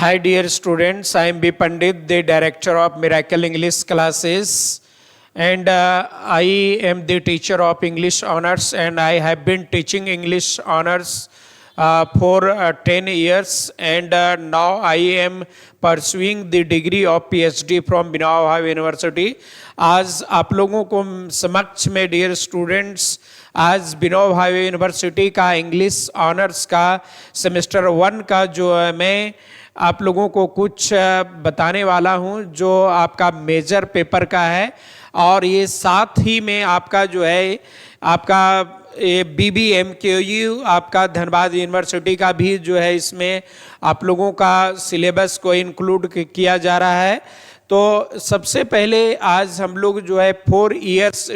Hi dear students, I am B. Pandit, the director of Miracle English classes, and I am the teacher of English honors, and I have been teaching English honors for 10 years, and now I am pursuing the degree of PhD from Binawa University. आज आप लोगों को समक्ष में dear students आज बिनोव highway university का English honours का semester 1 का जो मैं आप लोगों को कुछ बताने वाला हूं जो आपका मेजर पेपर का है, और ये साथ ही में आपका जो है आपका BBMKU आपका धनबाद यूनिवर्सिटी का भी जो है इसमें आप लोगों का सिलेबस को इंक्लूड किया जा रहा है। तो सबसे पहले आज हम लोग जो है 4 इयर्स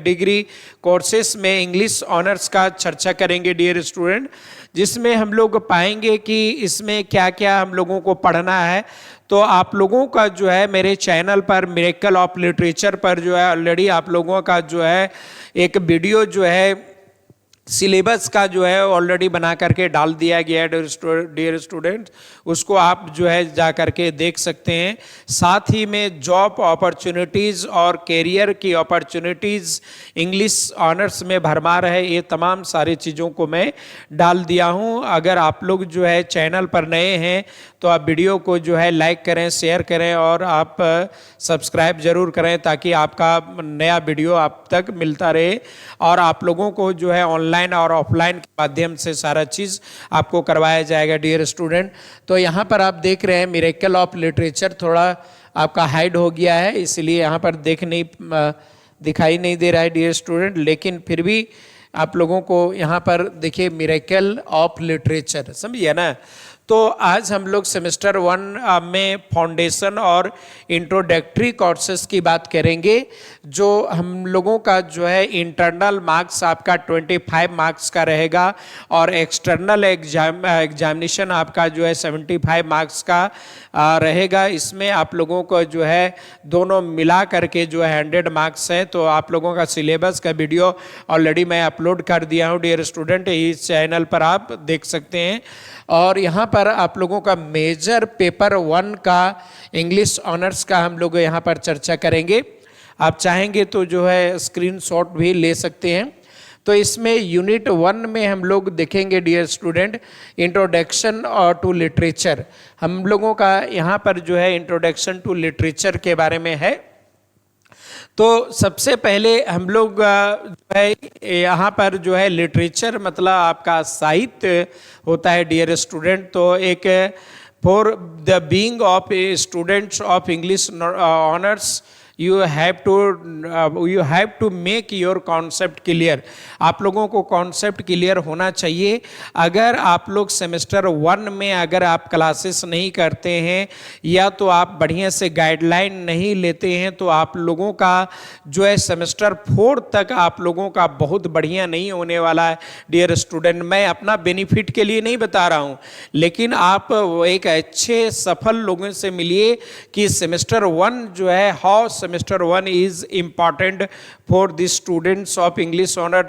डिग्री कोर्सेस में इंग्लिश ऑनर्स का चर्चा करेंगे डियर स्टूडेंट, जिसमें हम लोग पाएंगे कि इसमें क्या क्या हम लोगों को पढ़ना है। तो आप लोगों का जो है मेरे चैनल पर मिरेकल ऑफ लिटरेचर पर जो है ऑलरेडी आप लोगों का जो है एक वीडियो जो है सिलेबस का जो है ऑलरेडी बना करके डाल दिया गया है डियर स्टूडेंट्स, उसको आप जो है जा करके देख सकते हैं। साथ ही में जॉब अपॉर्चुनिटीज़ और कैरियर की अपॉर्चुनिटीज़ इंग्लिश ऑनर्स में भरमार है, ये तमाम सारी चीज़ों को मैं डाल दिया हूं। अगर आप लोग जो है चैनल पर नए हैं तो आप वीडियो को जो है लाइक करें, शेयर करें और आप सब्सक्राइब जरूर करें ताकि आपका नया वीडियो आप तक मिलता रहे और आप लोगों को जो है ऑनलाइन और ऑफलाइन के माध्यम से सारा चीज़ आपको करवाया जाएगा डियर स्टूडेंट। तो यहाँ पर आप देख रहे हैं मिरेकल ऑफ लिटरेचर थोड़ा आपका हाइड हो गया है, इसलिए यहाँ पर दिखाई नहीं दे रहा है डियर स्टूडेंट, लेकिन फिर भी आप लोगों को यहाँ पर देखिए मिरेकल ऑफ लिटरेचर, समझिए ना। तो आज हम लोग सेमेस्टर 1 में फाउंडेशन और इंट्रोडक्टरी कोर्सेज की बात करेंगे, जो हम लोगों का जो है इंटरनल मार्क्स आपका 25 मार्क्स का रहेगा और एक्सटर्नल एग्जामिनेशन आपका जो है 75 मार्क्स का रहेगा। इसमें आप लोगों को जो है दोनों मिला करके जो है 100 मार्क्स है। तो आप लोगों का सिलेबस का वीडियो ऑलरेडी मैं अपलोड कर दिया हूँ डियर स्टूडेंट, इस चैनल पर आप देख सकते हैं। और यहाँ पर आप लोगों का मेजर पेपर 1 का इंग्लिश ऑनर्स का हम लोग यहाँ पर चर्चा करेंगे। आप चाहेंगे तो जो है स्क्रीनशॉट भी ले सकते हैं। तो इसमें यूनिट 1 में हम लोग देखेंगे डियर स्टूडेंट इंट्रोडक्शन और टू लिटरेचर। हम लोगों का यहाँ पर जो है इंट्रोडक्शन टू लिटरेचर के बारे में है। तो सबसे पहले हम लोग जो है यहाँ पर जो है लिटरेचर मतलब आपका साहित्य होता है डियर स्टूडेंट। तो एक for the being of students of English honours you have to make your concept clear. आप लोगों को कॉन्सेप्ट क्लियर होना चाहिए। अगर आप लोग सेमेस्टर 1 में अगर आप क्लासेस नहीं करते हैं या तो आप बढ़िया से गाइडलाइन नहीं लेते हैं तो आप लोगों का जो है सेमेस्टर 4 तक आप लोगों का बहुत बढ़िया नहीं होने वाला है डियर स्टूडेंट। मैं अपना बेनिफिट के लिए नहीं बता रहा हूँ, लेकिन आप एक अच्छे सफल लोगों से मिलिए कि सेमेस्टर 1 जो है how Semester 1 is important for the students of English honor,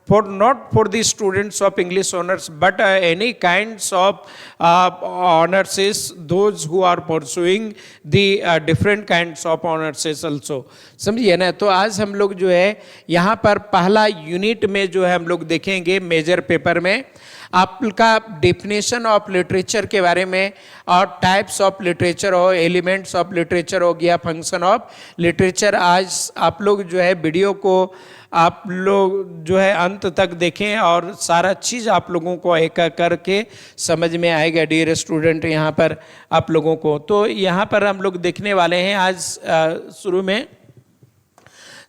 not for the students of English honors, but any kinds of honors is those who are pursuing the different kinds of honors also, समझिए ना। तो आज हम लोग जो है यहाँ पर पहला यूनिट में जो है हम लोग देखेंगे मेजर पेपर में आपका डेफिनेशन ऑफ लिटरेचर के बारे में और टाइप्स ऑफ लिटरेचर हो, एलिमेंट्स ऑफ लिटरेचर हो गया, फंक्शन ऑफ लिटरेचर। आज आप लोग जो है वीडियो को आप लोग जो है अंत तक देखें और सारा चीज़ आप लोगों को एक करके समझ में आएगा डियर स्टूडेंट यहाँ पर आप लोगों को। तो यहाँ पर हम लोग देखने वाले हैं आज शुरू में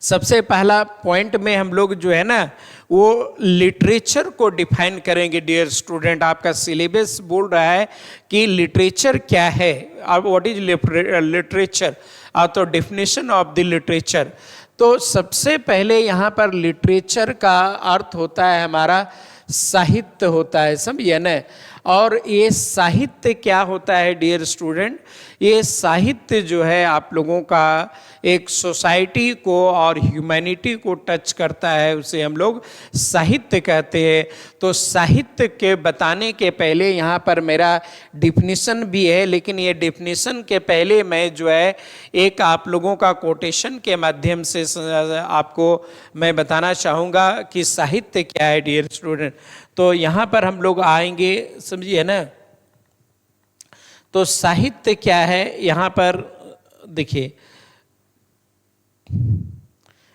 सबसे पहला पॉइंट में हम लोग जो है ना वो लिटरेचर को डिफाइन करेंगे डियर स्टूडेंट। आपका सिलेबस बोल रहा है कि लिटरेचर क्या है, अब व्हाट इज लिटरेचर, तो डेफिनेशन ऑफ द लिटरेचर। तो सबसे पहले यहाँ पर लिटरेचर का अर्थ होता है हमारा साहित्य होता है, समझिए ना। और ये साहित्य क्या होता है डियर स्टूडेंट, ये साहित्य जो है आप लोगों का एक सोसाइटी को और ह्यूमैनिटी को टच करता है, उसे हम लोग साहित्य कहते हैं। तो साहित्य के बताने के पहले यहाँ पर मेरा डिफिनीशन भी है, लेकिन ये डिफिनीशन के पहले मैं जो है एक आप लोगों का कोटेशन के माध्यम से आपको मैं बताना चाहूँगा कि साहित्य क्या है डियर स्टूडेंट। तो यहाँ पर हम लोग आएंगे, समझिए ना, तो साहित्य क्या है यहाँ पर देखिए,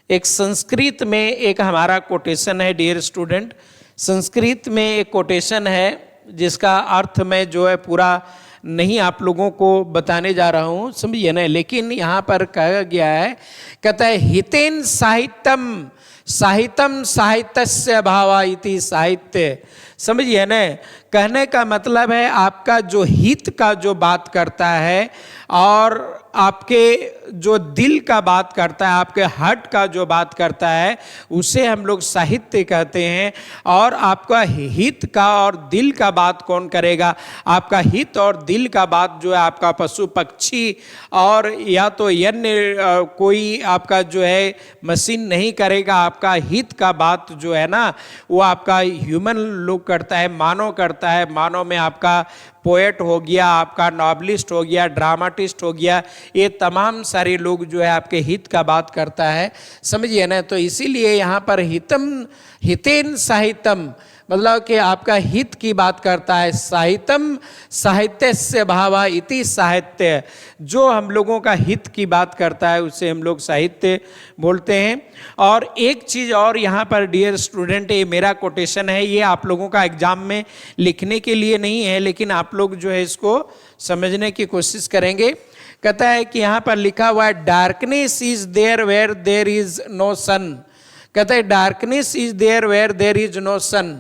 एक संस्कृत में एक हमारा कोटेशन है डियर स्टूडेंट। संस्कृत में एक कोटेशन है जिसका अर्थ मैं जो है पूरा नहीं आप लोगों को बताने जा रहा हूँ, समझिए ना, लेकिन यहाँ पर कहा गया है, कहता है हितेन साहित्यम साहित्यम साहित्यस्य भावा इति साहित्य। समझिए ना, कहने का मतलब है आपका जो हित का जो बात करता है और आपके जो दिल का बात करता है, आपके हार्ट का जो बात करता है, उसे हम लोग साहित्य कहते हैं। और आपका हित का और दिल का बात कौन करेगा? आपका हित और दिल का बात जो है आपका पशु पक्षी और या तो अन्य कोई आपका जो है मशीन नहीं करेगा। आपका हित का बात जो है ना, वो आपका ह्यूमन लोग करता है, मानव करता है। मानव में आपका पोएट हो गया, आपका नॉवलिस्ट हो गया, ड्रामाटिस्ट हो गया, ये तमाम सारे लोग जो है आपके हित का बात करता है, समझिए ना। तो इसीलिए यहाँ पर हितम हितेन साहित्यम मतलब कि आपका हित की बात करता है। साहित्यम साहित्यस्य भावा इति साहित्य, जो हम लोगों का हित की बात करता है उसे हम लोग साहित्य बोलते हैं। और एक चीज़ और यहाँ पर डियर स्टूडेंट, ये मेरा कोटेशन है, ये आप लोगों का एग्जाम में लिखने के लिए नहीं है, लेकिन आप लोग जो है इसको समझने की कोशिश करेंगे। कहता है कि यहाँ पर लिखा हुआ है, darkness is there where there is no sun. कहता है darkness is there where there is no sun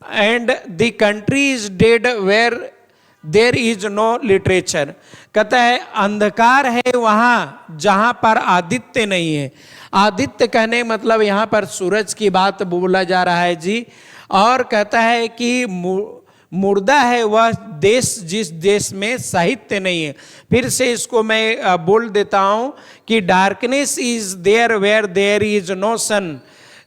and the country is dead where there is no literature. कहता है अंधकार है वहाँ जहाँ पर आदित्य नहीं है। आदित्य कहने मतलब यहाँ पर सूरज की बात बोला जा रहा है जी। और कहता है कि मुर्दा है वह देश जिस देश में साहित्य नहीं है। फिर से इसको मैं बोल देता हूँ कि darkness is there where there is no sun,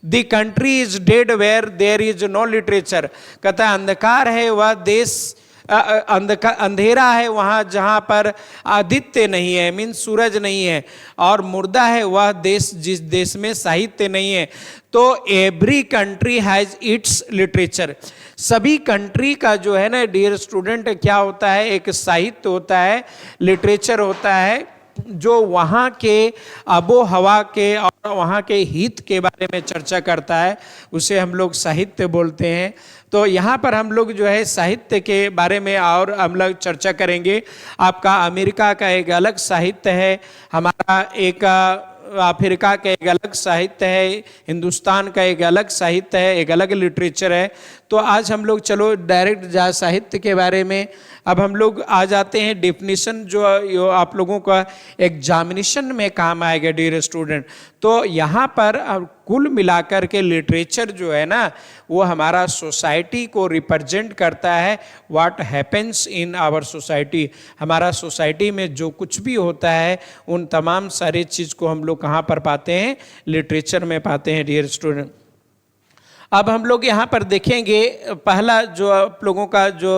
the country is dead where there is no literature. कहता है अंधकार है वह देश, अंधेरा है वहाँ जहाँ पर आदित्य नहीं है, मीन सूरज नहीं है, और मुर्दा है वह देश जिस देश में साहित्य नहीं है। तो every country has its literature. सभी कंट्री का जो है ना डियर स्टूडेंट क्या होता है, एक साहित्य होता है, लिटरेचर होता है, जो वहाँ के आबो हवा के और वहाँ के हित के बारे में चर्चा करता है, उसे हम लोग साहित्य बोलते हैं। तो यहाँ पर हम लोग जो है साहित्य के बारे में और हम लोग चर्चा करेंगे। आपका अमेरिका का एक अलग साहित्य है, हमारा एक अफ्रीका का एक अलग साहित्य है, हिंदुस्तान का एक अलग साहित्य है, एक अलग लिटरेचर है। तो आज हम लोग चलो डायरेक्ट जा साहित्य के बारे में। अब हम लोग आ जाते हैं डेफिनेशन जो आप लोगों का एग्जामिनेशन में काम आएगा डियर स्टूडेंट। तो यहाँ पर कुल मिलाकर के लिटरेचर जो है ना, वो हमारा सोसाइटी को रिप्रेजेंट करता है। What happens in our society, हमारा सोसाइटी में जो कुछ भी होता है उन तमाम सारे चीज़ को हम लोग कहाँ पर पाते हैं, लिटरेचर में पाते हैं डियर स्टूडेंट। अब हम लोग यहाँ पर देखेंगे, पहला जो आप लोगों का जो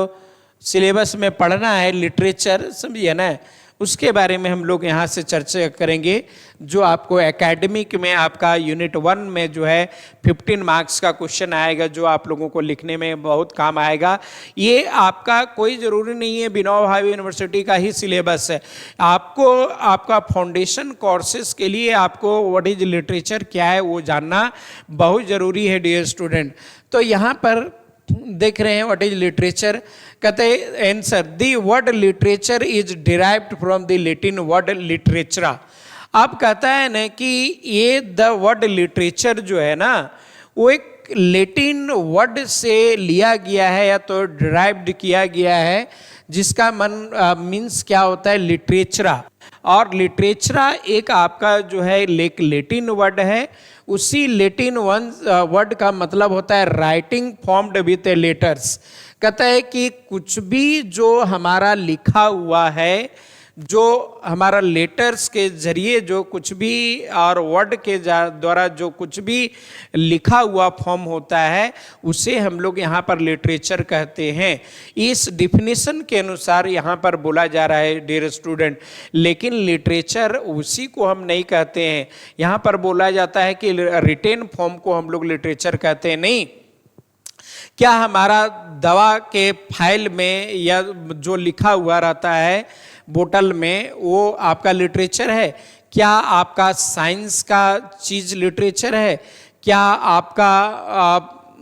सिलेबस में पढ़ना है लिटरेचर, समझिए ना, उसके बारे में हम लोग यहाँ से चर्चा करेंगे। जो आपको एकेडमिक में आपका यूनिट 1 में जो है 15 मार्क्स का क्वेश्चन आएगा, जो आप लोगों को लिखने में बहुत काम आएगा। ये आपका कोई ज़रूरी नहीं है विनोबा भावे यूनिवर्सिटी का ही सिलेबस है। आपको आपका फाउंडेशन कोर्सेज के लिए आपको व्हाट इज लिटरेचर क्या है वो जानना बहुत ज़रूरी है डियर स्टूडेंट। तो यहाँ पर देख रहे हैं व्हाट इज लिटरेचर। कहते हैं answer, the word literature is derived from the Latin word litteratura. अब कहता है ना कि ये द वर्ड लिटरेचर जो है ना, वो एक लैटिन वर्ड से लिया गया है या तो डिराइव्ड किया गया है, जिसका मीन्स क्या होता है, लिटरेचरा। और लिटरेचरा एक आपका जो है एक लैटिन वर्ड है। उसी लैटिन वर्ड का मतलब होता है राइटिंग फॉर्म्ड विथ लेटर्स। कहता है कि कुछ भी जो हमारा लिखा हुआ है, जो हमारा लेटर्स के जरिए जो कुछ भी और वर्ड के द्वारा जो कुछ भी लिखा हुआ फॉर्म होता है, उसे हम लोग यहाँ पर लिटरेचर कहते हैं। इस डिफिनीशन के अनुसार यहाँ पर बोला जा रहा है डियर स्टूडेंट, लेकिन लिटरेचर उसी को हम नहीं कहते हैं। यहाँ पर बोला जाता है कि रिटेन फॉर्म को हम लोग लिटरेचर कहते हैं। नहीं, क्या हमारा दवा के फाइल में या जो लिखा हुआ रहता है बोतल में, वो आपका लिटरेचर है? क्या आपका साइंस का चीज़ लिटरेचर है? क्या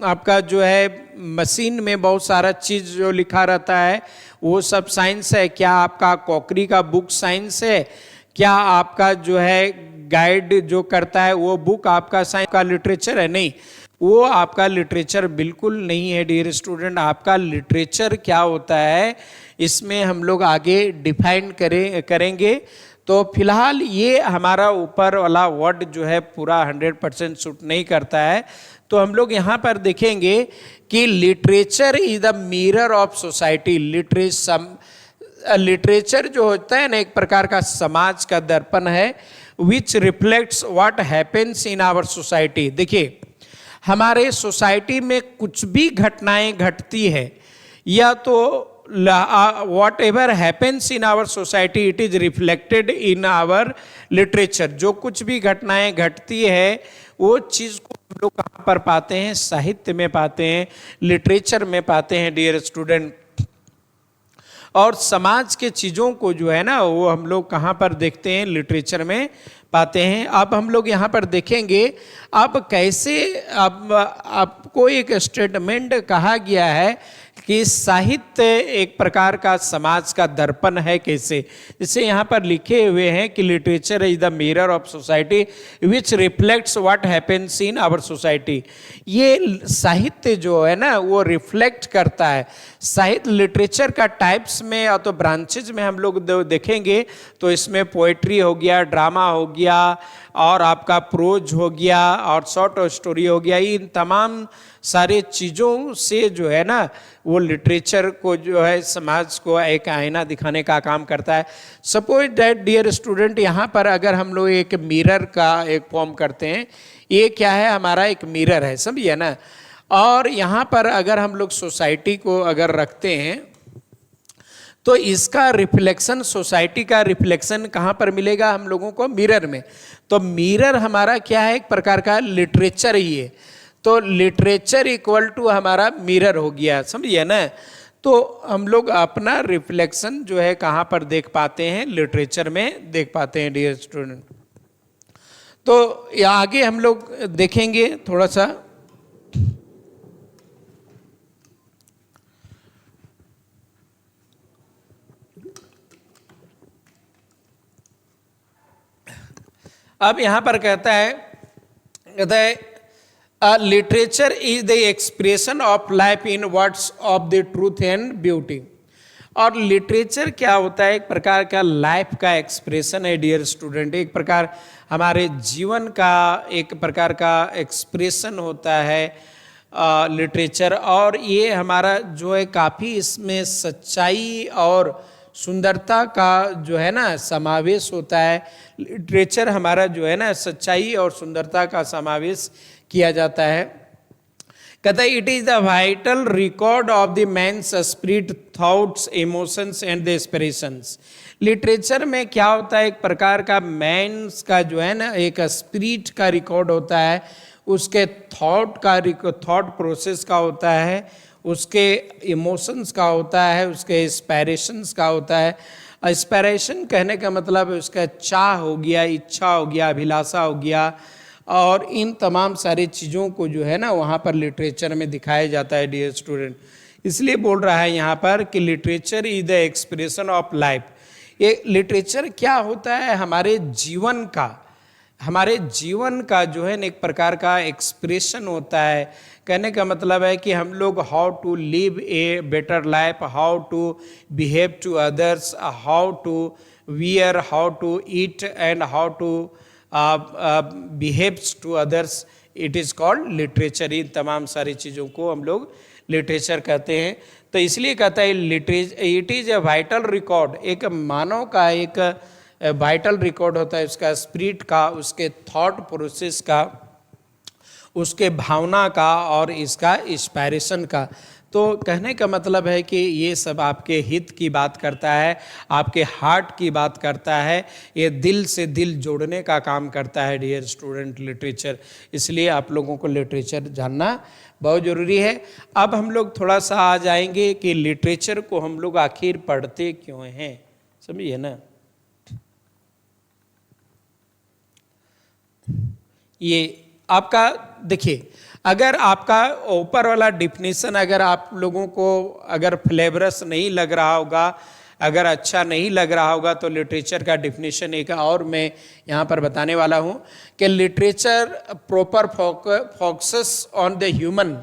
आपका जो है मशीन में बहुत सारा चीज़ जो लिखा रहता है वो सब साइंस है? क्या आपका कॉकरी का बुक साइंस है? क्या आपका जो है गाइड जो करता है वो बुक आपका साइंस का लिटरेचर है? नहीं, वो आपका लिटरेचर बिल्कुल नहीं है डियर स्टूडेंट। आपका लिटरेचर क्या होता है, इसमें हम लोग आगे डिफाइन करेंगे। तो फिलहाल ये हमारा ऊपर वाला वर्ड जो है पूरा 100% सूट नहीं करता है। तो हम लोग यहाँ पर देखेंगे कि literature is the mirror of society. Literature जो होता है ना, एक प्रकार का समाज का दर्पण है, which reflects what happens in our society. देखिए, हमारे सोसाइटी में कुछ भी घटनाएं घटती है, या तो whatever happens in our society it is reflected in our literature. जो कुछ भी घटनाएं घटती है वो चीज़ को हम लोग कहाँ पर पाते हैं? साहित्य में पाते हैं, लिटरेचर में पाते हैं डियर स्टूडेंट। और समाज के चीज़ों को जो है ना, वो हम लोग कहाँ पर देखते हैं? लिटरेचर में पाते हैं। अब हम लोग यहाँ पर देखेंगे अब कैसे अब आपको एक स्टेटमेंट कहा गया है कि साहित्य एक प्रकार का समाज का दर्पण है। कैसे? जैसे यहाँ पर लिखे हुए हैं कि literature is the mirror of society which reflects what happens in our society. ये साहित्य जो है ना, वो रिफ्लेक्ट करता है। साहित्य लिटरेचर का टाइप्स में या तो ब्रांचेज में हम लोग देखेंगे तो इसमें पोएट्री हो गया, ड्रामा हो गया, और आपका प्रोज हो गया, और शॉर्ट स्टोरी हो गया। इन तमाम सारे चीज़ों से जो है ना, वो लिटरेचर को जो है समाज को एक आईना दिखाने का काम करता है। सपोज दैट डियर स्टूडेंट, यहाँ पर अगर हम लोग एक मिरर का एक फॉर्म करते हैं, ये क्या है? हमारा एक मिरर है, समझिए ना। और यहाँ पर अगर हम लोग सोसाइटी को अगर रखते हैं तो इसका रिफ्लेक्शन, सोसाइटी का रिफ्लेक्शन कहाँ पर मिलेगा हम लोगों को? मिरर में। तो मिरर हमारा क्या है? एक प्रकार का लिटरेचर ही है। तो लिटरेचर इक्वल टू हमारा मिरर हो गया, समझिए ना। तो हम लोग अपना रिफ्लेक्शन जो है कहाँ पर देख पाते हैं? लिटरेचर में देख पाते हैं डियर स्टूडेंट। तो आगे हम लोग देखेंगे थोड़ा सा। अब यहाँ पर कहता है literature is the expression of life in words of the truth and beauty. और लिटरेचर क्या होता है? एक प्रकार का लाइफ का एक्सप्रेशन है डियर स्टूडेंट। एक प्रकार हमारे जीवन का एक प्रकार का एक्सप्रेशन होता है लिटरेचर। और ये हमारा जो है काफ़ी इसमें सच्चाई और सुंदरता का जो है ना समावेश होता है। लिटरेचर हमारा जो है ना सच्चाई और सुंदरता का समावेश किया जाता है। कहता है it is the vital record of the man's spirit, thoughts, emotions and the aspirations. Literature में क्या होता है? एक प्रकार का मैन्स का जो है ना एक स्पिरिट का रिकॉर्ड होता है, उसके थॉट प्रोसेस का होता है, उसके इमोशंस का होता है, उसके एस्पिरेशंस का होता है। एस्पिरेशन कहने का मतलब उसका चाह हो गया, इच्छा हो गया, अभिलाषा हो गया, और इन तमाम सारी चीज़ों को जो है ना वहाँ पर लिटरेचर में दिखाया जाता है डियर स्टूडेंट। इसलिए बोल रहा है यहाँ पर कि literature is the expression of life. ये लिटरेचर क्या होता है? हमारे जीवन का जो है ना एक प्रकार का एक्सप्रेशन होता है। कहने का मतलब है कि हम लोग how to live a better life, how to behave to others, how to wear, how to eat and how to behaves to others, it is called literature. इन तमाम सारी चीज़ों को हम लोग लिटरेचर कहते हैं। तो इसलिए कहता है literature it is a vital record, एक मानव का एक वाइटल रिकॉर्ड होता है, उसका स्पिरिट का, उसके थॉट प्रोसेस का, उसके भावना का और इसका इंस्पायरेशन का। तो कहने का मतलब है कि ये सब आपके हित की बात करता है, आपके हार्ट की बात करता है, ये दिल से दिल जोड़ने का काम करता है डियर स्टूडेंट लिटरेचर। इसलिए आप लोगों को लिटरेचर जानना बहुत ज़रूरी है। अब हम लोग थोड़ा सा आ जाएंगे कि लिटरेचर को हम लोग आखिर पढ़ते क्यों हैं, समझिए ना। ये आपका देखिए, अगर आपका ऊपर वाला डिफिनीशन अगर आप लोगों को अगर फ्लेवरस नहीं लग रहा होगा, अगर अच्छा नहीं लग रहा होगा, तो लिटरेचर का डिफिनीशन एक और मैं यहाँ पर बताने वाला हूँ कि literature proper focus on the human,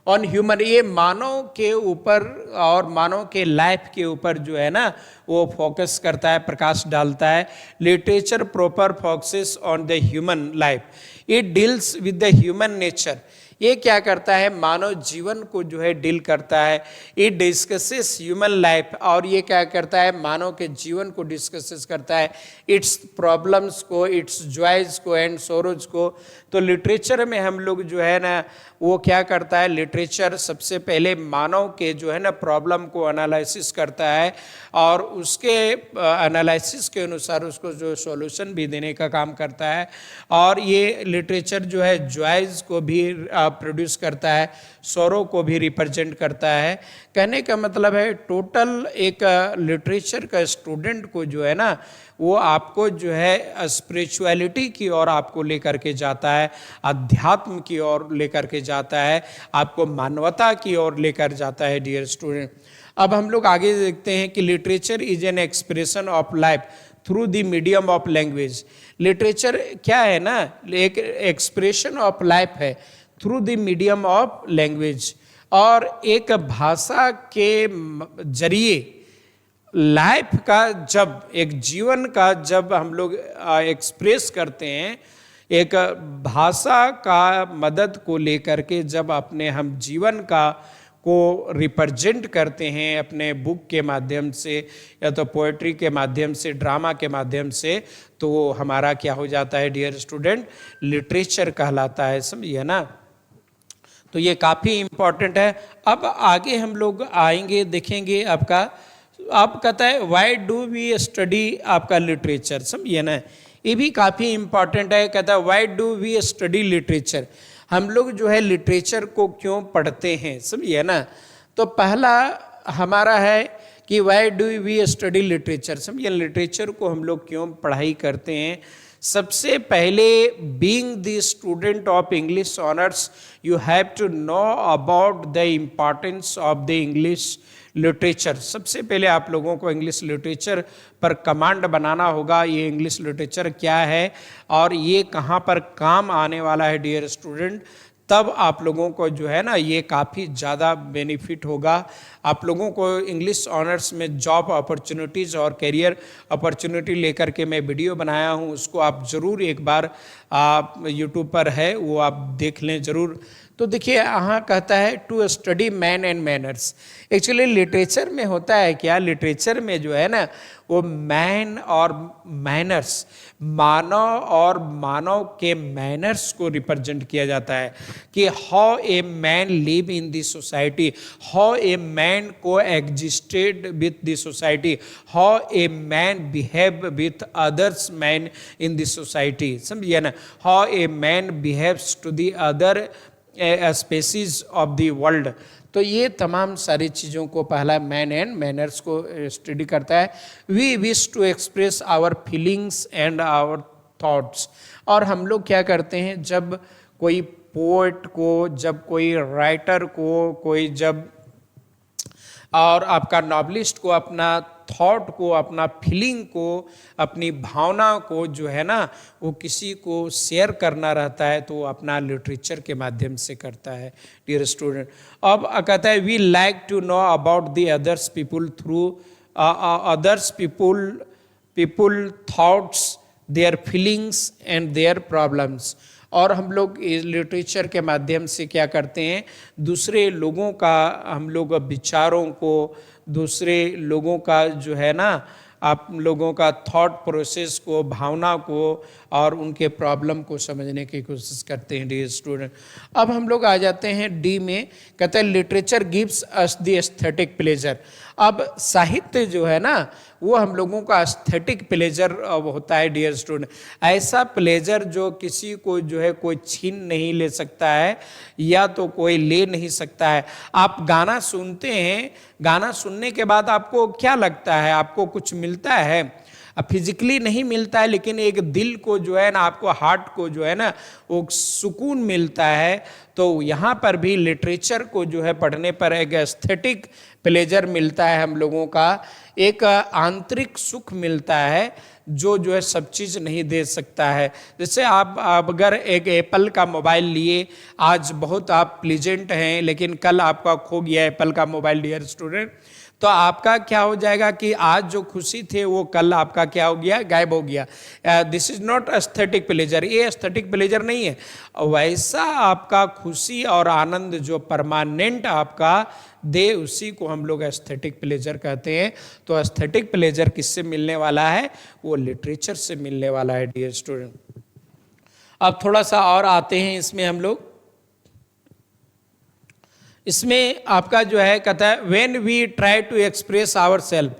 on human, ये मानव के ऊपर और मानव के लाइफ के ऊपर जो है ना वो फोकस करता है, प्रकाश डालता है। Literature proper focuses on the human life, it deals with the human nature. ये क्या करता है, मानव जीवन को जो है डील करता है। इट डिस्कसेस ह्यूमन लाइफ, और ये क्या करता है, मानव के जीवन को डिस्कसेस करता है, इट्स प्रॉब्लम्स को, इट्स जॉयज को एंड सोरोज को। तो लिटरेचर में हम लोग जो है ना वो क्या करता है, लिटरेचर सबसे पहले मानव के जो है ना प्रॉब्लम को एनालिसिस करता है और उसके एनालिसिस के अनुसार उसको जो सॉल्यूशन भी देने का काम करता है। और ये लिटरेचर जो है जॉयज को भी प्रोड्यूस करता है, सौरों को भी रिप्रेजेंट करता है। कहने का मतलब है टोटल एक लिटरेचर का स्टूडेंट को जो है ना वो आपको जो है स्पिरिचुअलिटी की ओर आपको लेकर के जाता है, अध्यात्म की ओर लेकर के जाता है, आपको मानवता की ओर लेकर जाता है डियर स्टूडेंट। अब हम लोग आगे देखते हैं कि literature is an expression of life through the medium of language. Literature क्या है ना, एक एक्सप्रेशन ऑफ लाइफ है through the medium of language, और एक भाषा के जरिए लाइफ का, जब एक जीवन का जब हम लोग एक्सप्रेस करते हैं, एक भाषा का मदद को लेकर के जब अपने हम जीवन का को रिप्रेजेंट करते हैं अपने बुक के माध्यम से या तो पोएट्री के माध्यम से, ड्रामा के माध्यम से, तो हमारा क्या हो जाता है डियर स्टूडेंट, लिटरेचर कहलाता है, समझिए ना। तो ये काफ़ी इम्पॉर्टेंट है। अब आगे हम लोग आएंगे, देखेंगे आपका, आप कहता है वाई डू वी स्टडी आपका लिटरेचर, समझिए ना, ये भी काफ़ी इम्पॉर्टेंट है। कहता है why do we study literature, हम लोग जो है लिटरेचर को क्यों पढ़ते हैं, समझिए ना। तो पहला हमारा है कि why do we study literature, समझिए लिटरेचर को हम लोग क्यों पढ़ाई करते हैं। सबसे पहले being the student of English honours you have to know about the importance of the English literature. सबसे पहले आप लोगों को इंग्लिश लिटरेचर पर कमांड बनाना होगा, ये इंग्लिश लिटरेचर क्या है और ये कहाँ पर काम आने वाला है डियर स्टूडेंट। तब आप लोगों को जो है ना ये काफ़ी ज़्यादा बेनिफिट होगा। आप लोगों को इंग्लिश ऑनर्स में जॉब अपॉर्चुनिटीज़ और करियर अपॉर्चुनिटी लेकर के मैं वीडियो बनाया हूँ, उसको आप ज़रूर एक बार आप यूट्यूब पर है वो आप देख लें ज़रूर। तो देखिए यहाँ कहता है to study man and manners. Actually literature में होता है क्या, लिटरेचर में जो है ना वो मैन और मैनर्स, मानव और मानव के मैनर्स को रिप्रेजेंट किया जाता है कि how a man live in the society, how a man coexisted with the society, how a man behave with others man in the society, समझिए ना, how a man behaves to the other species of the world. तो ये तमाम सारी चीज़ों को पहला man and manners को स्टडी करता है। We wish to express our feelings and our thoughts. और हम लोग क्या करते हैं, जब कोई पोएट को, जब कोई राइटर को, कोई जब और आपका नॉवलिस्ट को अपना थॉट को, अपना फीलिंग को, अपनी भावना को जो है ना वो किसी को शेयर करना रहता है तो वो अपना लिटरेचर के माध्यम से करता है डियर स्टूडेंट। अब कहता है we like to know about the others people through others people thoughts, their feelings and their problems. और हम लोग इस लिटरेचर के माध्यम से क्या करते हैं, दूसरे लोगों का, हम लोग विचारों को, दूसरे लोगों का जो है ना, आप लोगों का थॉट प्रोसेस को, भावना को और उनके प्रॉब्लम को समझने की कोशिश करते हैं डियर स्टूडेंट। अब हम लोग आ जाते हैं डी में, कहते हैं literature gives us the aesthetic pleasure. अब साहित्य जो है ना, वो हम लोगों का एस्थेटिक प्लेजर होता है डियर स्टूडेंट। ऐसा प्लेजर जो किसी को जो है कोई छीन नहीं ले सकता है या तो कोई ले नहीं सकता है। आप गाना सुनते हैं, गाना सुनने के बाद आपको क्या लगता है, आपको कुछ मिलता है? फिजिकली नहीं मिलता है, लेकिन एक दिल को जो है ना, आपको हार्ट को जो है ना, वो सुकून मिलता है। तो यहाँ पर भी लिटरेचर को जो है पढ़ने पर एक एस्थेटिक प्लेजर मिलता है, हम लोगों का एक आंतरिक सुख मिलता है जो है सब चीज़ नहीं दे सकता है। जैसे आप अगर एक एप्पल का मोबाइल लिए, आज बहुत आप प्लीजेंट हैं, लेकिन कल आपका खो गया एप्पल का मोबाइल डियर स्टूडेंट, तो आपका क्या हो जाएगा कि आज जो खुशी थे वो कल आपका क्या हो गया, गायब हो गया। This is not aesthetic pleasure, ये एस्थेटिक प्लेजर नहीं है। वैसा आपका खुशी और आनंद जो परमानेंट आपका दे, उसी को हम लोग एस्थेटिक प्लेजर कहते हैं। तो एस्थेटिक प्लेजर किससे मिलने वाला है? वो लिटरेचर से मिलने वाला है डियर स्टूडेंट। अब थोड़ा सा और आते हैं इसमें हम लोग, इसमें आपका जो है कहता है when we try to express our self,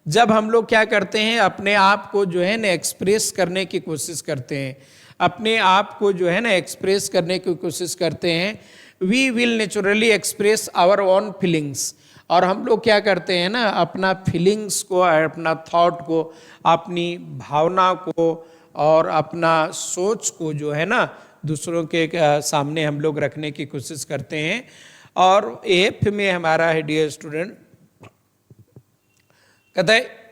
जब हम लोग क्या करते हैं, अपने आप को जो है ना एक्सप्रेस करने की कोशिश करते हैं, अपने आप को जो है ना एक्सप्रेस करने की कोशिश करते हैं, we will naturally express our own feelings. और हम लोग क्या करते हैं ना, अपना फीलिंग्स को, अपना थॉट को, अपनी भावना को और अपना सोच को जो है ना दूसरों के सामने हम लोग रखने की कोशिश करते हैं। और एफ में हमारा है डियर स्टूडेंट, कहता है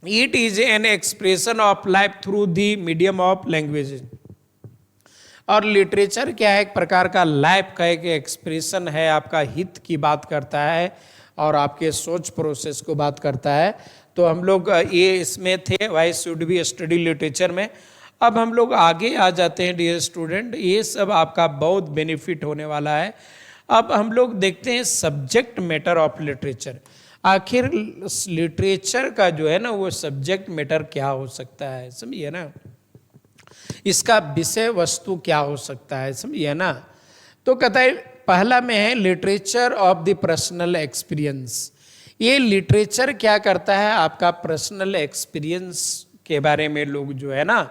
it is an expression of life through the medium of language. और लिटरेचर क्या है, एक प्रकार का लाइफ का एक एक्सप्रेशन है, आपका हित की बात करता है और आपके सोच प्रोसेस को बात करता है। तो हम लोग ये इसमें थे, why should be study literature में। अब हम लोग आगे आ जाते हैं डियर स्टूडेंट, ये सब आपका बहुत बेनिफिट होने वाला है। अब हम लोग देखते हैं सब्जेक्ट मैटर ऑफ लिटरेचर। आखिर लिटरेचर का जो है ना वो सब्जेक्ट मैटर क्या हो सकता है, समझिए ना, इसका विषय वस्तु क्या हो सकता है, समझिए ना। तो कहता है पहला में है literature of the personal experience. ये लिटरेचर क्या करता है, आपका पर्सनल एक्सपीरियंस के बारे में लोग जो है ना,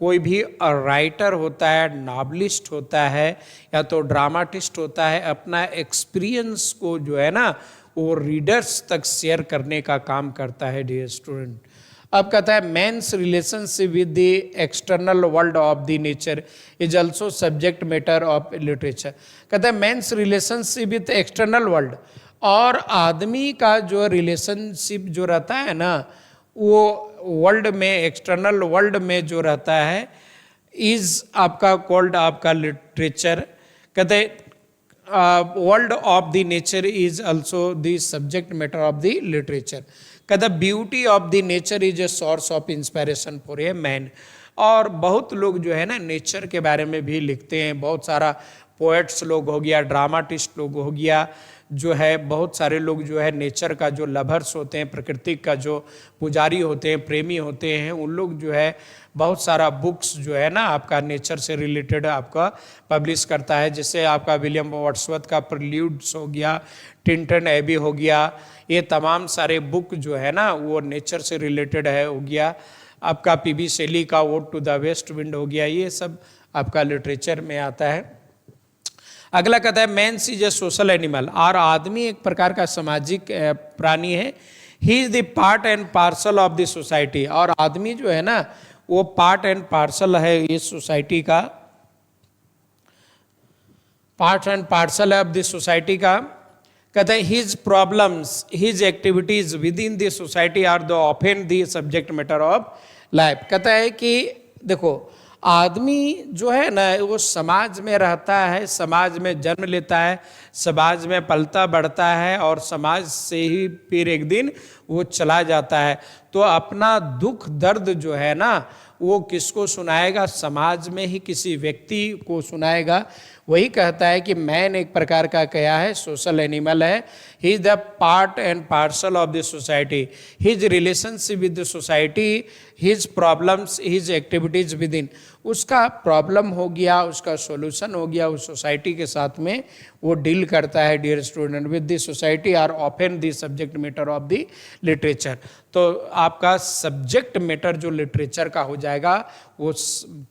कोई भी राइटर होता है, नॉवलिस्ट होता है या तो ड्रामाटिस्ट होता है, अपना एक्सपीरियंस को जो है ना वो रीडर्स तक शेयर करने का काम करता है डियर स्टूडेंट। अब कहता है man's relationship with the external world of the nature is also subject matter of literature. कहता है man's relationship with external world, और आदमी का जो रिलेशनशिप जो रहता है ना वो वर्ल्ड में, एक्सटर्नल वर्ल्ड में जो रहता है, इज आपका कॉल्ड आपका लिटरेचर। कहते world of the nature is also the subject matter of the literature. कहते beauty of the nature is a source of inspiration for a man. और बहुत लोग जो है ना नेचर के बारे में भी लिखते हैं, बहुत सारा पोएट्स लोग हो गया, ड्रामाटिस्ट लोग हो गया, जो है बहुत सारे लोग जो है नेचर का जो लवर्स होते हैं, प्रकृति का जो पुजारी होते हैं, प्रेमी होते हैं, उन लोग जो है बहुत सारा बुक्स जो है ना आपका नेचर से रिलेटेड आपका पब्लिश करता है। जैसे आपका विलियम वर्ड्सवर्थ का प्रील्यूड्स हो गया, टिंटन एबी हो गया, ये तमाम सारे बुक जो है ना वो नेचर से रिलेटेड है हो गया। आपका पीबी शेली का वोड टू द वेस्ट विंड हो गया, ये सब आपका लिटरेचर में आता है। अगला कहता है man's is a social animal, और आदमी एक प्रकार का सामाजिक प्राणी है। He is the part and parcel of the society, और आदमी जो है ना वो पार्ट एंड पार्सल है इस सोसाइटी का, पार्ट एंड पार्सल है ऑफ द सोसाइटी का। कहते हैं his problems, his activities within the society are the often the subject matter of life. कहता है कि देखो आदमी जो है ना वो समाज में रहता है, समाज में जन्म लेता है, समाज में पलता बढ़ता है और समाज से ही फिर एक दिन वो चला जाता है। तो अपना दुख दर्द जो है ना वो किसको सुनाएगा, समाज में ही किसी व्यक्ति को सुनाएगा। वही कहता है कि मैन एक प्रकार का क्या है, सोशल एनिमल है। He is the part and parcel of the society, his relationship with the society, his problems, his activities with in. उसका प्रॉब्लम हो गया, उसका सॉल्यूशन हो गया, उस सोसाइटी के साथ में वो डील करता है। Dear student, with the society are often the subject matter of the literature. तो आपका सब्जेक्ट मैटर जो लिटरेचर का हो जाएगा वो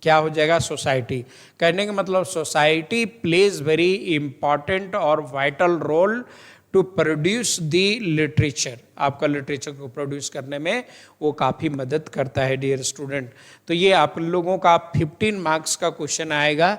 क्या हो जाएगा, सोसाइटी। कहने का मतलब सोसाइटी प्लेज वेरी इंपॉर्टेंट और vital role to produce the literature. आपका लिटरेचर को प्रोड्यूस करने में वो काफ़ी मदद करता है डियर स्टूडेंट। तो ये आप लोगों का 15 मार्क्स का क्वेश्चन आएगा।